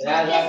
3000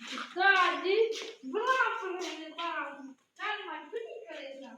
Daddy, bravo, bravo. Calma, tudo que eu